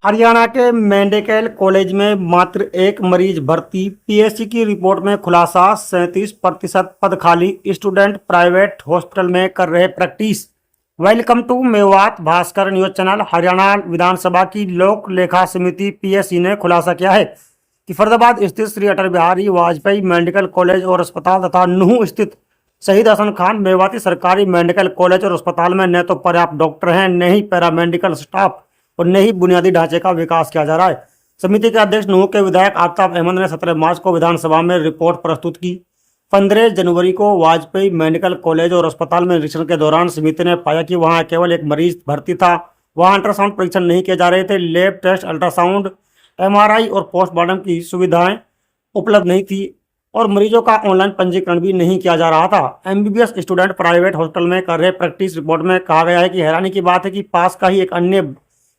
हरियाणा के medical college में मात्र एक मरीज भर्ती। पीएससी की रिपोर्ट में खुलासा, 37% पद खाली। स्टूडेंट प्राइवेट हॉस्पिटल में कर रहे practice. Welcome to Mewat Bhaskar news channel. Haryana विधानसभा की लोक लेखा समिति पीएससी ने खुलासा किया है कि फरीदाबाद स्थित श्री अटल बिहारी वाजपेयी मेडिकल कॉलेज और अस्पताल तथा नूंह स्थित शहीद हसन खान मेवाती सरकारी मेडिकल कॉलेज और अस्पताल में न तो पर्याप्त डॉक्टर हैं, न ही पैरामेडिकल स्टाफ और न ही बुनियादी ढांचे का विकास किया जा रहा है। समिति के अध्यक्ष नूंह के विधायक आफ्ताब अहमद ने 17 मार्च को विधानसभा में रिपोर्ट प्रस्तुत की। 15 जनवरी को वाजपेयी मेडिकल कॉलेज और अस्पताल में निरीक्षण के दौरान समिति ने पाया कि वहां केवल एक मरीज भर्ती था। वहां अल्ट्रासाउंड परीक्षण नहीं किए जा रहे थे। लैब टेस्ट, अल्ट्रासाउंड, एमआरआई और पोस्टमार्टम की सुविधाएं उपलब्ध नहीं थी और मरीजों का ऑनलाइन पंजीकरण भी नहीं किया जा रहा था। एमबीबीएस स्टूडेंट प्राइवेट हॉस्पिटल में कर रहे प्रैक्टिस। रिपोर्ट में कहा गया है कि हैरानी की बात है कि पास का ही एक अन्य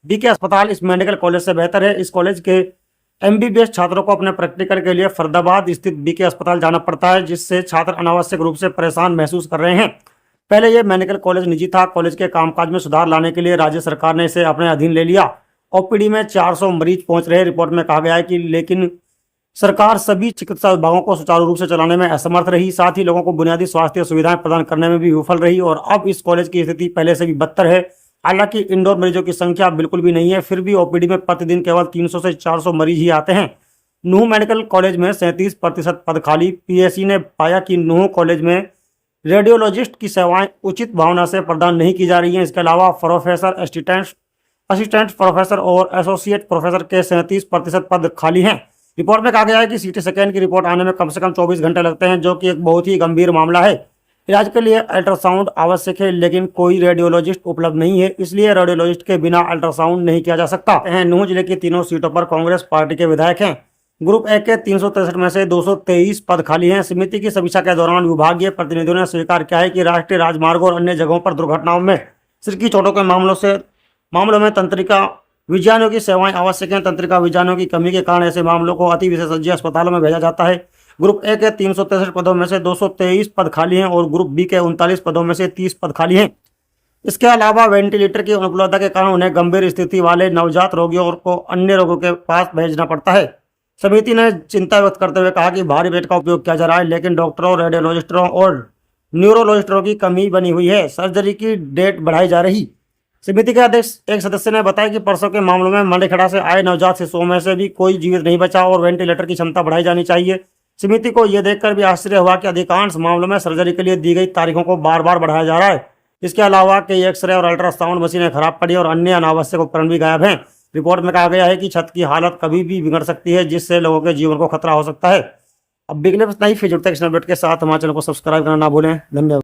बीके अस्पताल इस मेडिकल कॉलेज से बेहतर है। इस कॉलेज के एमबीबीएस छात्रों को अपने प्रैक्टिकल के लिए फरीदाबाद स्थित बीके अस्पताल जाना पड़ता है, जिससे छात्र अनावश्यक रूप से परेशान महसूस कर रहे हैं। पहले यह मेडिकल कॉलेज निजी था। कॉलेज के कामकाज में सुधार लाने के लिए राज्य सरकार ने इसे अपने अधीन ले लिया। ओपीडी में 400 मरीज पहुंच रहे। रिपोर्ट में कहा गया है कि लेकिन सरकार सभी चिकित्सा विभागों को सुचारू रूप से चलाने में असमर्थ रही, साथ ही लोगों को बुनियादी स्वास्थ्य सुविधाएं प्रदान करने में भी विफल रही और अब इस कॉलेज की स्थिति पहले से भी बदतर है। हालांकि इंडोर मरीजों की संख्या बिल्कुल भी नहीं है, फिर भी ओपीडी में प्रतिदिन केवल 300 से 400 मरीज ही आते हैं। नूंह मेडिकल कॉलेज में 37% पद खाली। पीएससी ने पाया कि नूंह कॉलेज में रेडियोलॉजिस्ट की सेवाएं उचित भावना से प्रदान नहीं की जा रही हैं। इसके अलावा प्रोफेसर, असिस्टेंट प्रोफेसर और एसोसिएट प्रोफेसर के 37% पद खाली हैं। रिपोर्ट में कहा गया है कि सीटी स्कैन की रिपोर्ट आने में कम से कम 24 घंटे लगते हैं, जो कि एक बहुत ही गंभीर मामला है। इलाज के लिए अल्ट्रासाउंड आवश्यक है, लेकिन कोई रेडियोलॉजिस्ट उपलब्ध नहीं है, इसलिए रेडियोलॉजिस्ट के बिना अल्ट्रासाउंड नहीं किया जा सकता है। नूंह जिले की तीनों सीटों पर कांग्रेस पार्टी के विधायक हैं। ग्रुप ए के 363 में से 223 पद खाली हैं। समिति की समीक्षा के दौरान विभागीय प्रतिनिधियों ने स्वीकार किया है कि राष्ट्रीय राजमार्गों और अन्य जगहों पर दुर्घटनाओं में सिर की चोटों के मामलों में तंत्रिका विज्ञानियों की सेवाएं आवश्यक हैं। तंत्रिका विज्ञानियों की कमी के कारण ऐसे मामलों को अति विशेषज्ञ अस्पतालों में भेजा जाता है। ग्रुप ए के 363 पदों में से 223 पद खाली हैं और ग्रुप बी के 39 पदों में से 30 पद खाली हैं। इसके अलावा वेंटिलेटर की अनुपलब्धता के कारण उन्हें गंभीर स्थिति वाले नवजात रोगियों को अन्य रोगों के पास भेजना पड़ता है। समिति ने चिंता व्यक्त करते हुए कहा कि भारी बेड का उपयोग किया जा रहा है, लेकिन डॉक्टरों, रेडियोलॉजिस्टों और न्यूरोलॉजिस्टों की कमी बनी हुई है। सर्जरी की डेट बढ़ाई जा रही। समिति के अध्यक्ष एक सदस्य ने बताया कि परसों के मामलों में मंडेखड़ा से आए नवजात शिशुओं में से भी कोई जीवित नहीं बचा और वेंटिलेटर की क्षमता बढ़ाई जानी चाहिए। समिति को यह देखकर भी आश्चर्य हुआ कि अधिकांश मामलों में सर्जरी के लिए दी गई तारीखों को बार बार बढ़ाया जा रहा है। इसके अलावा कई एक्सरे और अल्ट्रासाउंड मशीनें खराब पड़ी और अन्य अनावश्यक उपकरण भी गायब हैं। रिपोर्ट में कहा गया है कि छत की हालत कभी भी बिगड़ सकती है, जिससे लोगों के जीवन को खतरा हो सकता है। अब बिगले बस नहीं, फिर जुड़ते हैं इस अपडेट के साथ। हमारे चैनल को सब्सक्राइब करना ना भूलें। धन्यवाद।